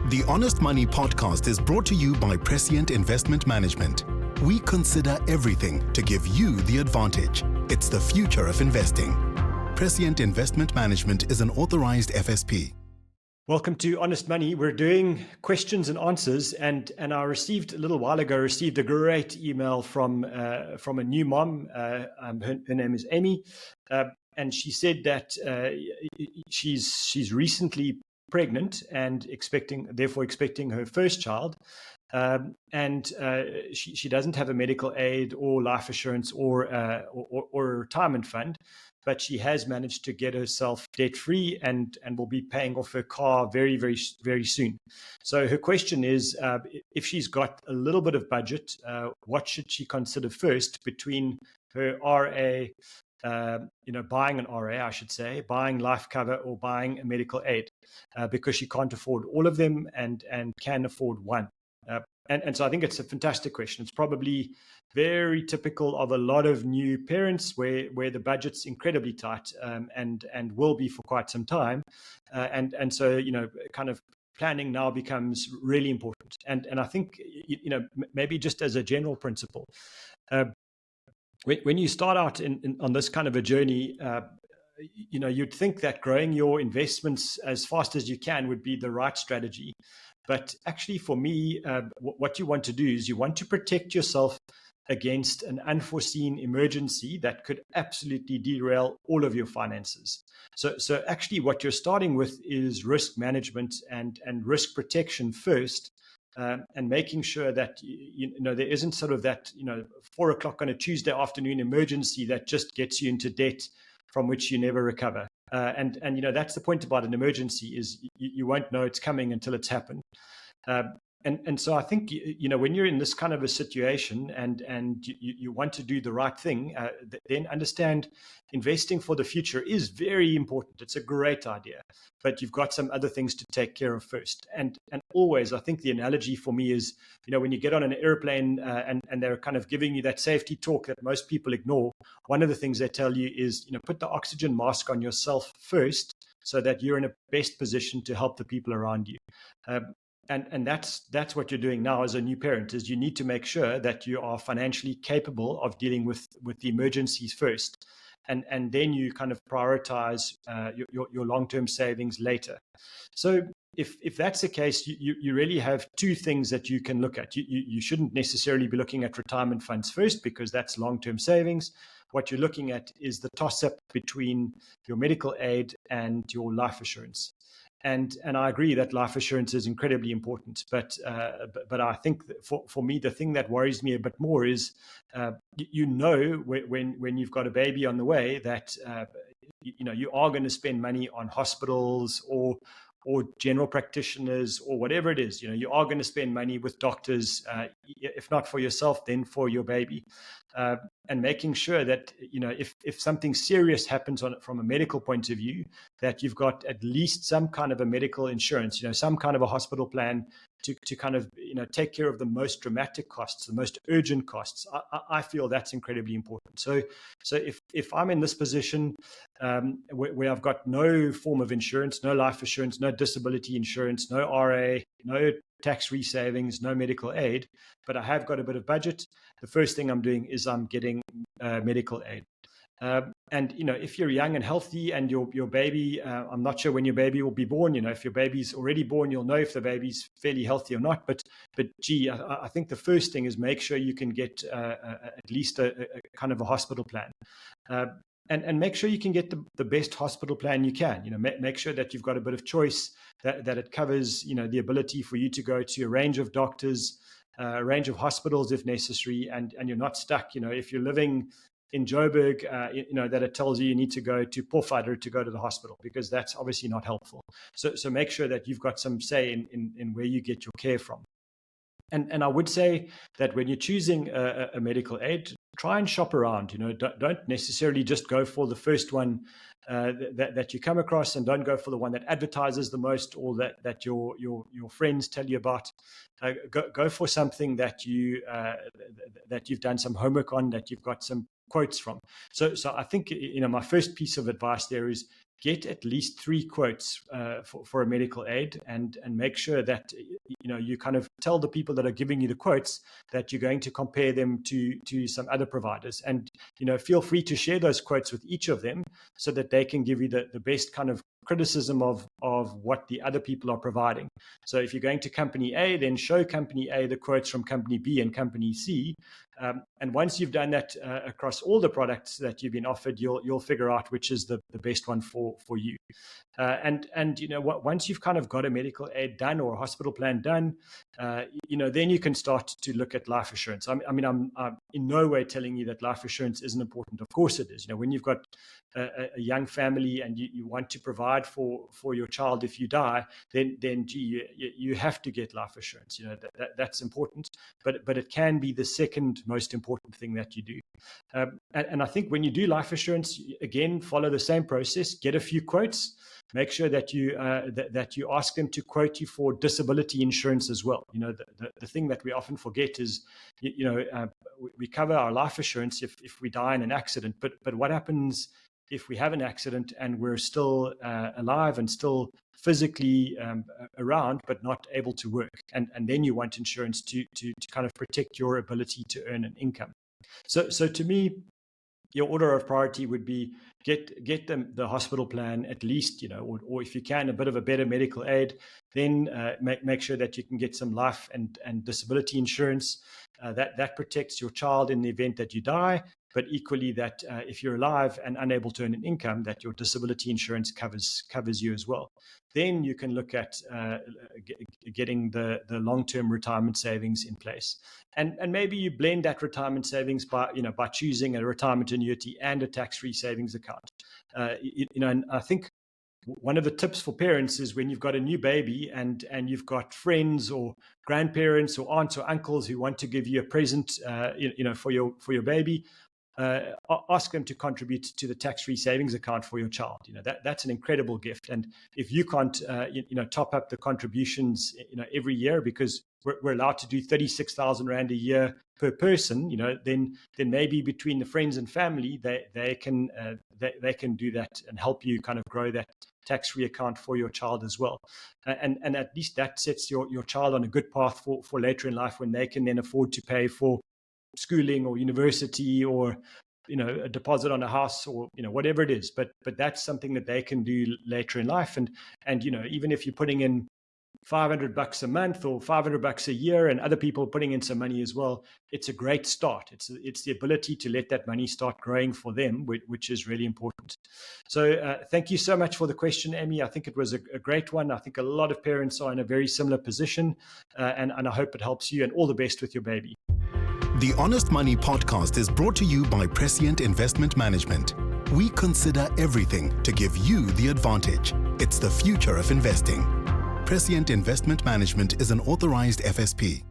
The Honest Money podcast is brought to you by Prescient Investment Management. We consider everything to give you the advantage. It's the future of investing. Prescient Investment Management is an authorized FSP. Welcome to Honest Money. We're doing questions and answers, and I received a little while ago a great email from a new mom. Her name is Amy, and she said that she's recently pregnant and therefore expecting her first child, and she doesn't have a medical aid or life assurance or a retirement fund. But she has managed to get herself debt-free and will be paying off her car very, very, very soon. So her question is, if she's got a little bit of budget, what should she consider first between her RA, buying an RA, I should say, buying life cover or buying a medical aid, because she can't afford all of them and can afford one. And so I think it's a fantastic question. It's probably very typical of a lot of new parents where the budget's incredibly tight, and will be for quite some time. And so, kind of planning now becomes really important. And I think, maybe just as a general principle, when you start out on this kind of a journey, you'd think that growing your investments as fast as you can would be the right strategy. But actually, for me, what you want to do is you want to protect yourself against an unforeseen emergency that could absolutely derail all of your finances. So actually, what you're starting with is risk management and risk protection first, and making sure that there isn't sort of that 4 o'clock on a Tuesday afternoon emergency that just gets you into debt from which you never recover. And that's the point about an emergency is you won't know it's coming until it's happened. And so I think, when you're in this kind of a situation and you want to do the right thing, then understand investing for the future is very important. It's a great idea, but you've got some other things to take care of first. And always, I think the analogy for me is, when you get on an airplane and they're kind of giving you that safety talk that most people ignore, one of the things they tell you is, put the oxygen mask on yourself first so that you're in a best position to help the people around you. And that's what you're doing now as a new parent, is you need to make sure that you are financially capable of dealing with the emergencies first. And then you kind of prioritize your long-term savings later. So if that's the case, you really have two things that you can look at. You shouldn't necessarily be looking at retirement funds first, because that's long-term savings. What you're looking at is the toss-up between your medical aid and your life assurance. And I agree that life assurance is incredibly important, but I think that for me, the thing that worries me a bit more is, when you've got a baby on the way that you are going to spend money on hospitals or general practitioners or whatever it is. You are going to spend money with doctors, if not for yourself, then for your baby. And making sure that, if something serious happens from a medical point of view, that you've got at least some kind of a medical insurance, some kind of a hospital plan to kind of, take care of the most dramatic costs, the most urgent costs. I feel that's incredibly important. So if I'm in this position where I've got no form of insurance, no life assurance, no disability insurance, no RA, no tax-free savings, no medical aid, but I have got a bit of budget, the first thing I'm doing is I'm getting medical aid. And if you're young and healthy and your baby, I'm not sure when your baby will be born. If your baby's already born, you'll know if the baby's fairly healthy or not. But gee, I think the first thing is make sure you can get at least a kind of a hospital plan. And make sure you can get the best hospital plan you can. Make sure that you've got a bit of choice, that it covers, the ability for you to go to a range of doctors, a range of hospitals if necessary, and you're not stuck. If you're living in Joburg, that it tells you need to go to Pofadder to go to the hospital, because that's obviously not helpful. So make sure that you've got some say in where you get your care from. And I would say that when you're choosing a medical aid, try and shop around. Don't necessarily just go for the first one that you come across, and don't go for the one that advertises the most or that your friends tell you about. Go for something that you've done some homework on, that you've got some quotes from. So I think my first piece of advice there is get at least 3 quotes for a medical aid, and make sure that you kind of tell the people that are giving you the quotes that you're going to compare them to some other providers, and feel free to share those quotes with each of them so that they can give you the best kind of criticism of what the other people are providing. So if you're going to company A, then show company A the quotes from company B and company C. And once you've done that across all the products that you've been offered, you'll figure out which is the best one for you. And once you've kind of got a medical aid done or a hospital plan done, then you can start to look at life assurance. I'm in no way telling you that life assurance isn't important. Of course it is. When you've got a young family and you want to provide for your child if you die, then you have to get life assurance. That's important, but it can be the second most important thing that you do. And I think when you do life assurance, again, follow the same process. Get a few quotes. Make sure that you ask them to quote you for disability insurance as well. The thing that we often forget is, we cover our life assurance if we die in an accident, but what happens if we have an accident and we're still alive and still physically around, but not able to work? And then you want insurance to kind of protect your ability to earn an income. So to me, your order of priority would be get the hospital plan at least, or if you can, a bit of a better medical aid. Then make sure that you can get some life and disability insurance that protects your child in the event that you die. But equally, that if you're alive and unable to earn an income, that your disability insurance covers you as well. Then you can look at getting the long-term retirement savings in place, and maybe you blend that retirement savings by choosing a retirement annuity and a tax-free savings account. And I think one of the tips for parents is when you've got a new baby and you've got friends or grandparents or aunts or uncles who want to give you a present, for your baby. Ask them to contribute to the tax-free savings account for your child. That's an incredible gift. And if you can't, top up the contributions, every year, because we're allowed to do 36,000 Rand a year per person, then maybe between the friends and family, they can do that and help you kind of grow that tax-free account for your child as well. And at least that sets your child on a good path for later in life, when they can then afford to pay for schooling or university or a deposit on a house or whatever it is, but that's something that they can do later in life. And even if you're putting in $500 a month or $500 a year and other people putting in some money as well, it's a great start. It's the ability to let that money start growing for them, which is really important. So thank you so much for the question, Amy. I think it was a great one. I think a lot of parents are in a very similar position, and I hope it helps you, and all the best with your baby. The Honest Money podcast is brought to you by Prescient Investment Management. We consider everything to give you the advantage. It's the future of investing. Prescient Investment Management is an authorized FSP.